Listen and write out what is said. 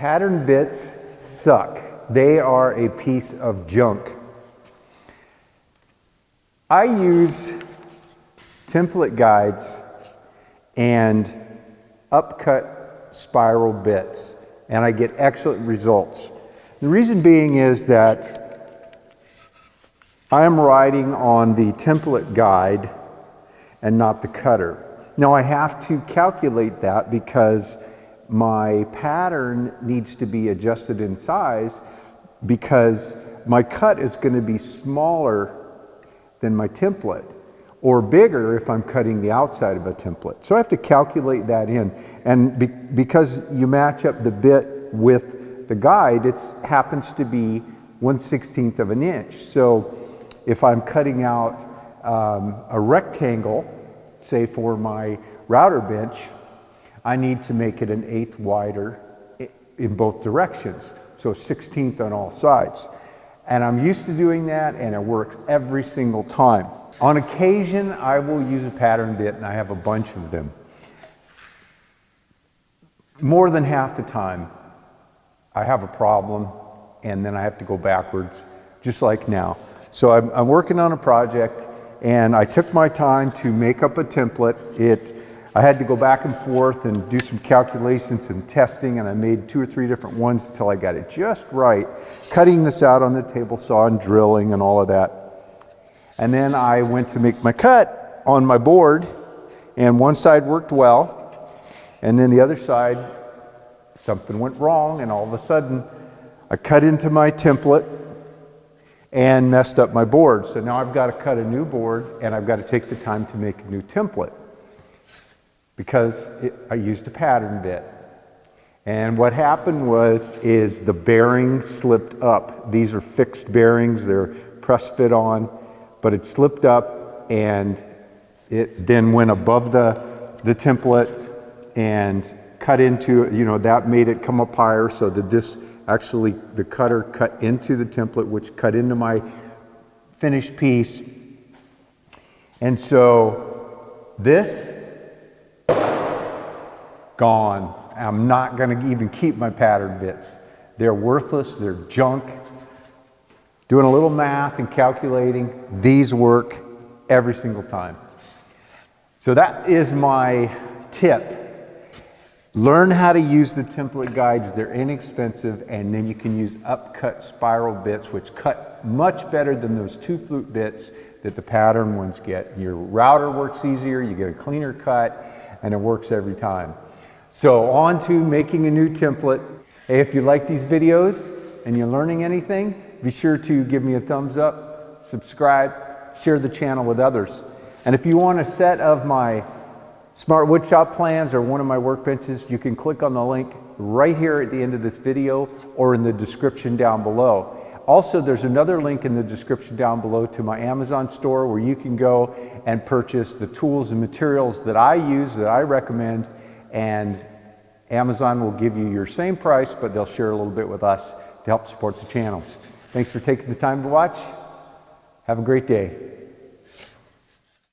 Pattern bits suck. They are a piece of junk. I use template guides and upcut spiral bits, and I get excellent results. The reason being is that I am riding on the template guide and not the cutter. Now I have to calculate that because my pattern needs to be adjusted in size because my cut is going to be smaller than my template, or bigger if I'm cutting the outside of a template. So I have to calculate that in. And because you match up the bit with the guide, it happens to be 1/16 of an inch. So if I'm cutting out a rectangle, say for my router bench, I need to make it 1/8 wider in both directions. So 1/16 on all sides. And I'm used to doing that, and it works every single time. On occasion, I will use a pattern bit, and I have a bunch of them. More than half the time, I have a problem, and then I have to go backwards, just like now. So I'm working on a project, and I took my time to make up a template. I had to go back and forth and do some calculations and testing, and I made 2 or 3 different ones until I got it just right, cutting this out on the table saw and drilling and all of that. And then I went to make my cut on my board, and one side worked well, and then the other side, something went wrong, and all of a sudden I cut into my template and messed up my board. So now I've got to cut a new board, and I've got to take the time to make a new template because I used a pattern bit. And what happened is the bearing slipped up. These are fixed bearings, they're press fit on, but it slipped up and it then went above the template and cut into, that made it come up higher, so that this actually, the cutter cut into the template, which cut into my finished piece. And so this, gone. I'm not going to even keep my pattern bits. They're worthless, they're junk. Doing a little math and calculating, these work every single time. So that is my tip. Learn how to use the template guides. They're inexpensive, and then you can use upcut spiral bits, which cut much better than those 2 flute bits that the pattern ones get. Your router works easier, you get a cleaner cut, and it works every time. So on to making a new template. Hey, if you like these videos and you're learning anything, be sure to give me a thumbs up, subscribe, share the channel with others. And if you want a set of my Smart Woodshop plans or one of my workbenches, you can click on the link right here at the end of this video or in the description down below. Also, there's another link in the description down below to my Amazon store where you can go and purchase the tools and materials that I use, that I recommend, and Amazon will give you your same price, but they'll share a little bit with us to help support the channel. Thanks for taking the time to watch. Have a great day.